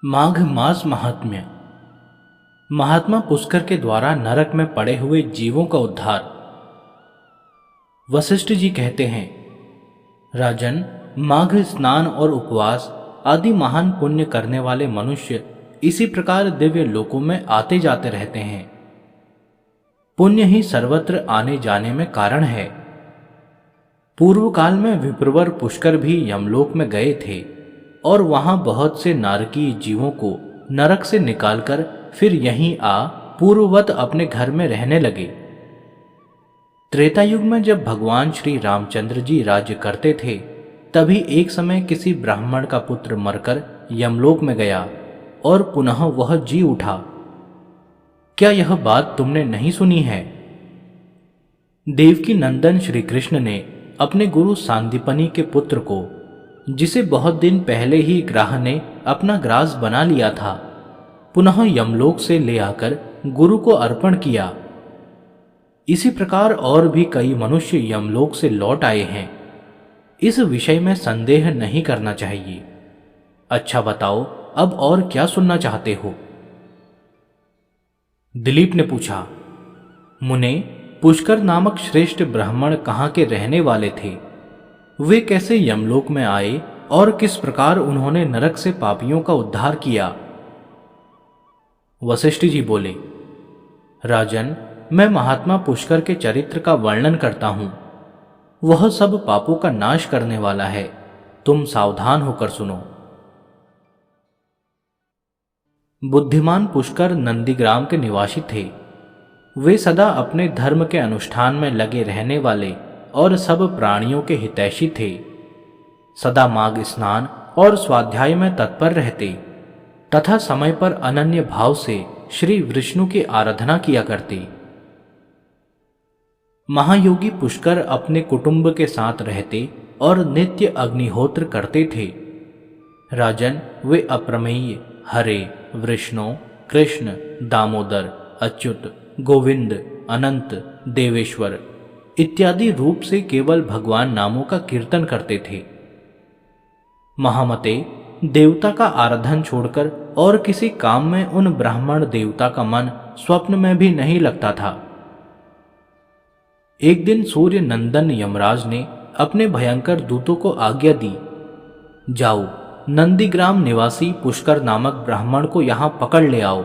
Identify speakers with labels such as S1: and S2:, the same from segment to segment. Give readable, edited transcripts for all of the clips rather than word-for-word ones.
S1: माघ मास महात्म्य। महात्मा पुष्कर के द्वारा नरक में पड़े हुए जीवों का उद्धार। वशिष्ठ जी कहते हैं, राजन, माघ स्नान और उपवास आदि महान पुण्य करने वाले मनुष्य इसी प्रकार दिव्य लोकों में आते जाते रहते हैं। पुण्य ही सर्वत्र आने जाने में कारण है। पूर्व काल में विप्रवर पुष्कर भी यमलोक में गए थे और वहां बहुत से नारकीय जीवों को नरक से निकालकर फिर यहीं आ पूर्ववत अपने घर में रहने लगे। त्रेता युग में जब भगवान श्री रामचंद्र जी राज्य करते थे, तभी एक समय किसी ब्राह्मण का पुत्र मरकर यमलोक में गया और पुनः वह जी उठा। क्या यह बात तुमने नहीं सुनी है? देवकी नंदन श्री कृष्ण ने अपने गुरु सांदीपनि के पुत्र को, जिसे बहुत दिन पहले ही ग्राह ने अपना ग्रास बना लिया था, पुनः यमलोक से ले आकर गुरु को अर्पण किया। इसी प्रकार और भी कई मनुष्य यमलोक से लौट आए हैं। इस विषय में संदेह नहीं करना चाहिए। अच्छा बताओ, अब और क्या सुनना चाहते हो? दिलीप ने पूछा, मुने, पुष्कर नामक श्रेष्ठ ब्राह्मण कहाँ के रहने वाले थे? वे कैसे यमलोक में आए और किस प्रकार उन्होंने नरक से पापियों का उद्धार किया? वशिष्ठ जी बोले, राजन, मैं महात्मा पुष्कर के चरित्र का वर्णन करता हूं। वह सब पापों का नाश करने वाला है। तुम सावधान होकर सुनो। बुद्धिमान पुष्कर नंदीग्राम के निवासी थे। वे सदा अपने धर्म के अनुष्ठान में लगे रहने वाले और सब प्राणियों के हितैषी थे। सदा माघ स्नान और स्वाध्याय में तत्पर रहते तथा समय पर अनन्य भाव से श्री विष्णु की आराधना किया करते। महायोगी पुष्कर अपने कुटुंब के साथ रहते और नित्य अग्निहोत्र करते थे। राजन, वे अप्रमेय हरे, विष्णु, कृष्ण, दामोदर, अच्युत, गोविंद, अनंत, देवेश्वर इत्यादि रूप से केवल भगवान नामों का कीर्तन करते थे। महामते, देवता का आराधन छोड़कर और किसी काम में उन ब्राह्मण देवता का मन स्वप्न में भी नहीं लगता था। एक दिन सूर्य नंदन यमराज ने अपने भयंकर दूतों को आज्ञा दी, जाओ, नंदीग्राम निवासी पुष्कर नामक ब्राह्मण को यहां पकड़ ले आओ।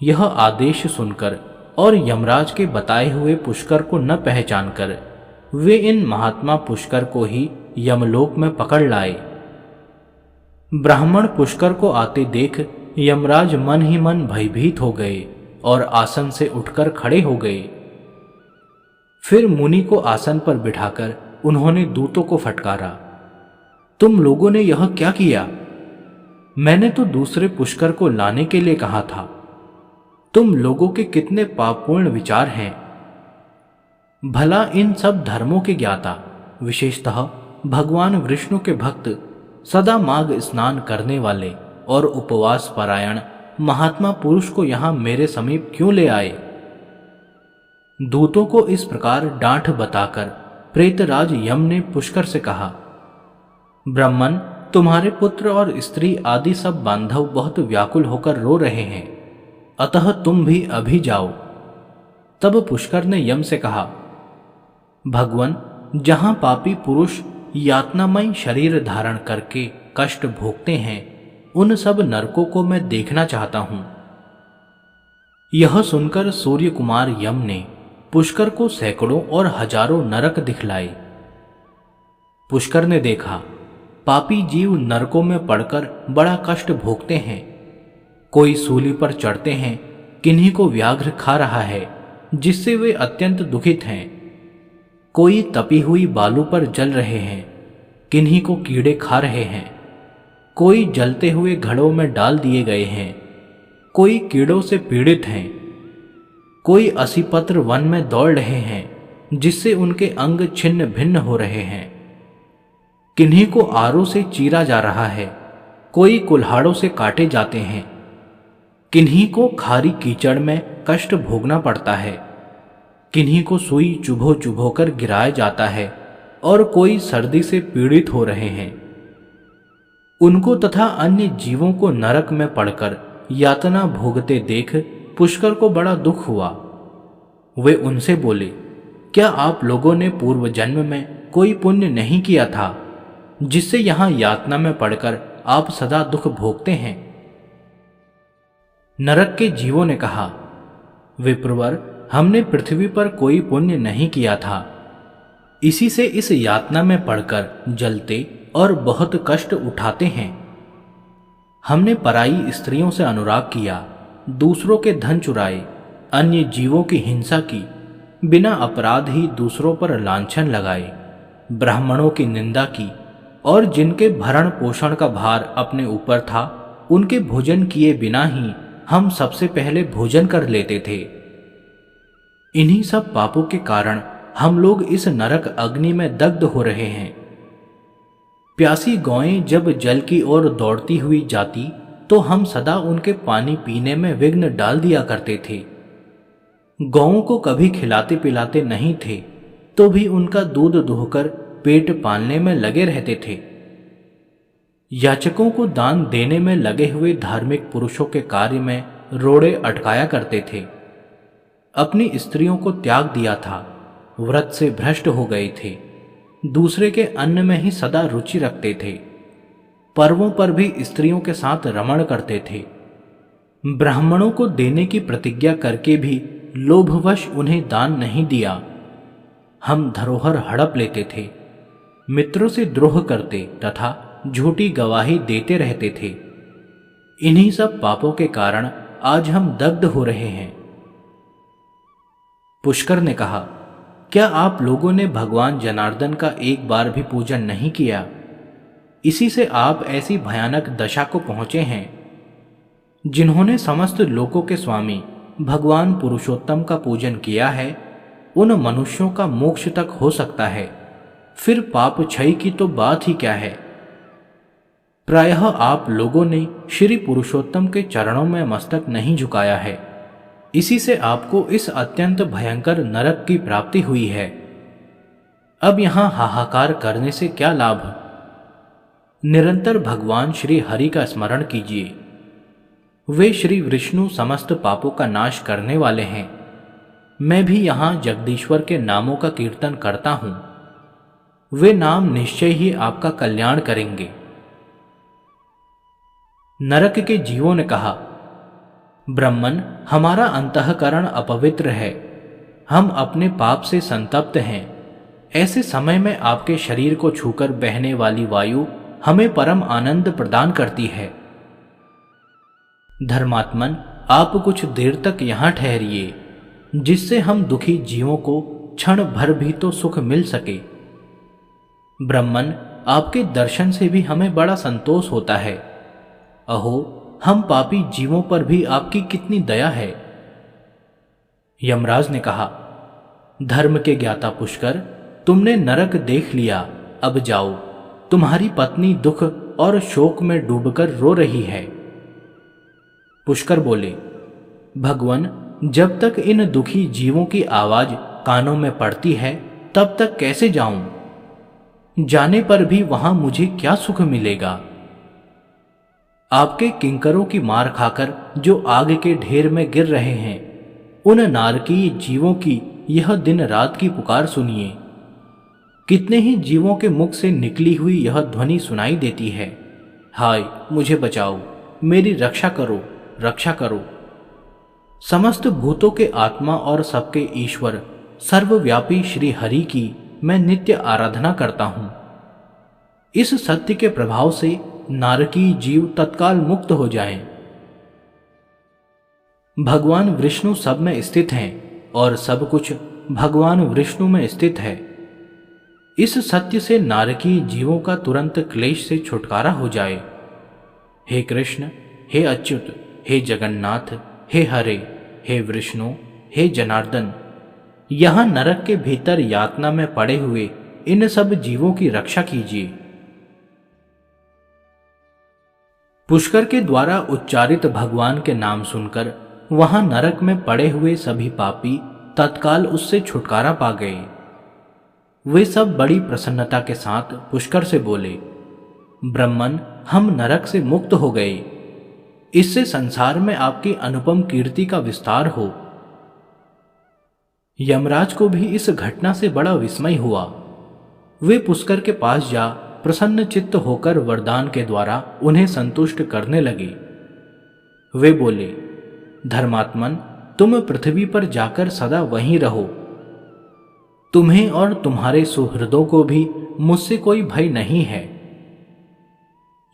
S1: यह आदेश सुनकर और यमराज के बताए हुए पुष्कर को न पहचानकर वे इन महात्मा पुष्कर को ही यमलोक में पकड़ लाए। ब्राह्मण पुष्कर को आते देख यमराज मन ही मन भयभीत हो गए और आसन से उठकर खड़े हो गए। फिर मुनि को आसन पर बिठाकर उन्होंने दूतों को फटकारा, तुम लोगों ने यह क्या किया? मैंने तो दूसरे पुष्कर को लाने के लिए कहा था। तुम लोगों के कितने पापपूर्ण विचार हैं। भला इन सब धर्मों के ज्ञाता, विशेषतः भगवान विष्णु के भक्त, सदा माघ स्नान करने वाले और उपवास परायण महात्मा पुरुष को यहां मेरे समीप क्यों ले आए? दूतों को इस प्रकार डांट बताकर प्रेतराज यम ने पुष्कर से कहा, ब्राह्मण, तुम्हारे पुत्र और स्त्री आदि सब बांधव बहुत व्याकुल होकर रो रहे हैं, अतः तुम भी अभी जाओ। तब पुष्कर ने यम से कहा, भगवन, जहां पापी पुरुष यातनामय शरीर धारण करके कष्ट भोगते हैं, उन सब नरकों को मैं देखना चाहता हूं। यह सुनकर सूर्य कुमार यम ने पुष्कर को सैकड़ों और हजारों नरक दिखलाए। पुष्कर ने देखा, पापी जीव नरकों में पड़कर बड़ा कष्ट भोगते हैं। कोई सूली पर चढ़ते हैं, किन्हीं को व्याघ्र खा रहा है, जिससे वे अत्यंत दुखित हैं। कोई तपी हुई बालू पर जल रहे हैं, किन्हीं को कीड़े खा रहे हैं। कोई जलते हुए घड़ों में डाल दिए गए हैं, कोई कीड़ों से पीड़ित हैं। कोई असीपत्र वन में दौड़ रहे हैं, जिससे उनके अंग छिन्न भिन्न हो रहे हैं। किन्हीं को आरों से चीरा जा रहा है, कोई कुल्हाड़ों से काटे जाते हैं। किन्हीं को खारी कीचड़ में कष्ट भोगना पड़ता है, किन्हीं को सुई चुभो चुभोकर गिराया जाता है और कोई सर्दी से पीड़ित हो रहे हैं। उनको तथा अन्य जीवों को नरक में पड़कर यातना भोगते देख पुष्कर को बड़ा दुख हुआ। वे उनसे बोले, क्या आप लोगों ने पूर्व जन्म में कोई पुण्य नहीं किया था जिससे यहां यातना में पड़कर आप सदा दुख भोगते हैं? नरक के जीवों ने कहा, विप्रवर, हमने पृथ्वी पर कोई पुण्य नहीं किया था, इसी से इस यातना में पड़कर जलते और बहुत कष्ट उठाते हैं। हमने पराई स्त्रियों से अनुराग किया, दूसरों के धन चुराए, अन्य जीवों की हिंसा की, बिना अपराध ही दूसरों पर लांछन लगाए, ब्राह्मणों की निंदा की और जिनके भरण पोषण का भार अपने ऊपर था उनके भोजन किए बिना ही हम सबसे पहले भोजन कर लेते थे। इन्हीं सब पापों के कारण हम लोग इस नरक अग्नि में दग्ध हो रहे हैं। प्यासी गौएं जब जल की ओर दौड़ती हुई जाती तो हम सदा उनके पानी पीने में विघ्न डाल दिया करते थे। गौओं को कभी खिलाते पिलाते नहीं थे तो भी उनका दूध दुहकर पेट पालने में लगे रहते थे। याचकों को दान देने में लगे हुए धार्मिक पुरुषों के कार्य में रोड़े अटकाया करते थे। अपनी स्त्रियों को त्याग दिया था, व्रत से भ्रष्ट हो गए थे, दूसरे के अन्न में ही सदा रुचि रखते थे, पर्वों पर भी स्त्रियों के साथ रमण करते थे, ब्राह्मणों को देने की प्रतिज्ञा करके भी लोभवश उन्हें दान नहीं दिया। हम धरोहर हड़प लेते थे, मित्रों से द्रोह करते तथा झूठी गवाही देते रहते थे। इन्हीं सब पापों के कारण आज हम दग्ध हो रहे हैं। पुष्कर ने कहा, क्या आप लोगों ने भगवान जनार्दन का एक बार भी पूजन नहीं किया? इसी से आप ऐसी भयानक दशा को पहुंचे हैं। जिन्होंने समस्त लोकों के स्वामी भगवान पुरुषोत्तम का पूजन किया है, उन मनुष्यों का मोक्ष तक हो सकता है, फिर पाप क्षय की तो बात ही क्या है। प्रायः आप लोगों ने श्री पुरुषोत्तम के चरणों में मस्तक नहीं झुकाया है, इसी से आपको इस अत्यंत भयंकर नरक की प्राप्ति हुई है। अब यहां हाहाकार करने से क्या लाभ? निरंतर भगवान श्री हरि का स्मरण कीजिए। वे श्री विष्णु समस्त पापों का नाश करने वाले हैं। मैं भी यहां जगदीश्वर के नामों का कीर्तन करता हूं। वे नाम निश्चय ही आपका कल्याण करेंगे। नरक के जीवों ने कहा, ब्रह्मन, हमारा अंतःकरण अपवित्र है, हम अपने पाप से संतप्त हैं। ऐसे समय में आपके शरीर को छूकर बहने वाली वायु हमें परम आनंद प्रदान करती है। धर्मात्मन, आप कुछ देर तक यहां ठहरिए, जिससे हम दुखी जीवों को क्षण भर भी तो सुख मिल सके। ब्रह्मन, आपके दर्शन से भी हमें बड़ा संतोष होता है। अहो, हम पापी जीवों पर भी आपकी कितनी दया है। यमराज ने कहा, धर्म के ज्ञाता पुष्कर, तुमने नरक देख लिया, अब जाओ। तुम्हारी पत्नी दुख और शोक में डूबकर रो रही है। पुष्कर बोले, भगवान, जब तक इन दुखी जीवों की आवाज कानों में पड़ती है तब तक कैसे जाऊं? जाने पर भी वहां मुझे क्या सुख मिलेगा? आपके किंकरों की मार खाकर जो आग के ढेर में गिर रहे हैं, उन नारकीय जीवों की यह दिन रात की पुकार सुनिए। कितने ही जीवों के मुख से निकली हुई यह ध्वनि सुनाई देती है, हाय मुझे बचाओ, मेरी रक्षा करो, रक्षा करो। समस्त भूतों के आत्मा और सबके ईश्वर सर्वव्यापी श्री हरि की मैं नित्य आराधना करता हूं। इस सत्य के प्रभाव से नारकीय जीव तत्काल मुक्त हो जाएं। भगवान विष्णु सब में स्थित हैं और सब कुछ भगवान विष्णु में स्थित है। इस सत्य से नारकीय जीवों का तुरंत क्लेश से छुटकारा हो जाए। हे कृष्ण, हे अच्युत, हे जगन्नाथ, हे हरे, हे विष्णु, हे जनार्दन, यहां नरक के भीतर यातना में पड़े हुए इन सब जीवों की रक्षा कीजिए। पुष्कर के द्वारा उच्चारित भगवान के नाम सुनकर वहां नरक में पड़े हुए सभी पापी तत्काल उससे छुटकारा पा गए। वे सब बड़ी प्रसन्नता के साथ पुष्कर से बोले, ब्रह्मन, हम नरक से मुक्त हो गए। इससे संसार में आपकी अनुपम कीर्ति का विस्तार हो। यमराज को भी इस घटना से बड़ा विस्मय हुआ। वे पुष्कर के पास जा प्रसन्न चित्त होकर वरदान के द्वारा उन्हें संतुष्ट करने लगे। वे बोले, धर्मात्मन, तुम पृथ्वी पर जाकर सदा वहीं रहो। तुम्हें और तुम्हारे सुहृदों को भी मुझसे कोई भय नहीं है।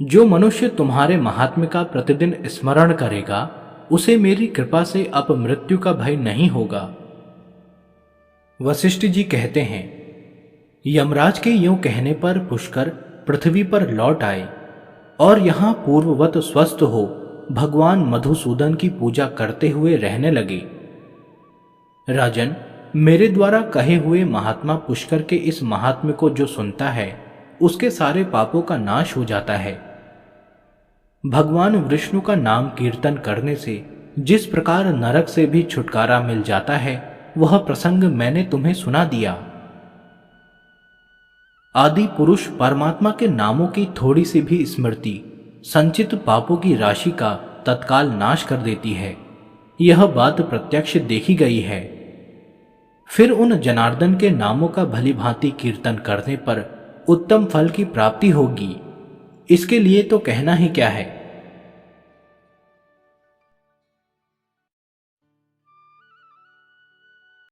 S1: जो मनुष्य तुम्हारे महात्म्य का प्रतिदिन स्मरण करेगा, उसे मेरी कृपा से अपमृत्यु का भय नहीं होगा। वशिष्ठ जी कहते हैं, यमराज के यूं कहने पर पुष्कर पृथ्वी पर लौट आए और यहां पूर्ववत स्वस्थ हो भगवान मधुसूदन की पूजा करते हुए रहने लगे। राजन, मेरे द्वारा कहे हुए महात्मा पुष्कर के इस महात्म्य को जो सुनता है, उसके सारे पापों का नाश हो जाता है। भगवान विष्णु का नाम कीर्तन करने से जिस प्रकार नरक से भी छुटकारा मिल जाता है, वह प्रसंग मैंने तुम्हें सुना दिया। आदि पुरुष परमात्मा के नामों की थोड़ी सी भी स्मृति संचित पापों की राशि का तत्काल नाश कर देती है। यह बात प्रत्यक्ष देखी गई है। फिर उन जनार्दन के नामों का भलीभांति कीर्तन करने पर उत्तम फल की प्राप्ति होगी। इसके लिए तो कहना ही क्या है।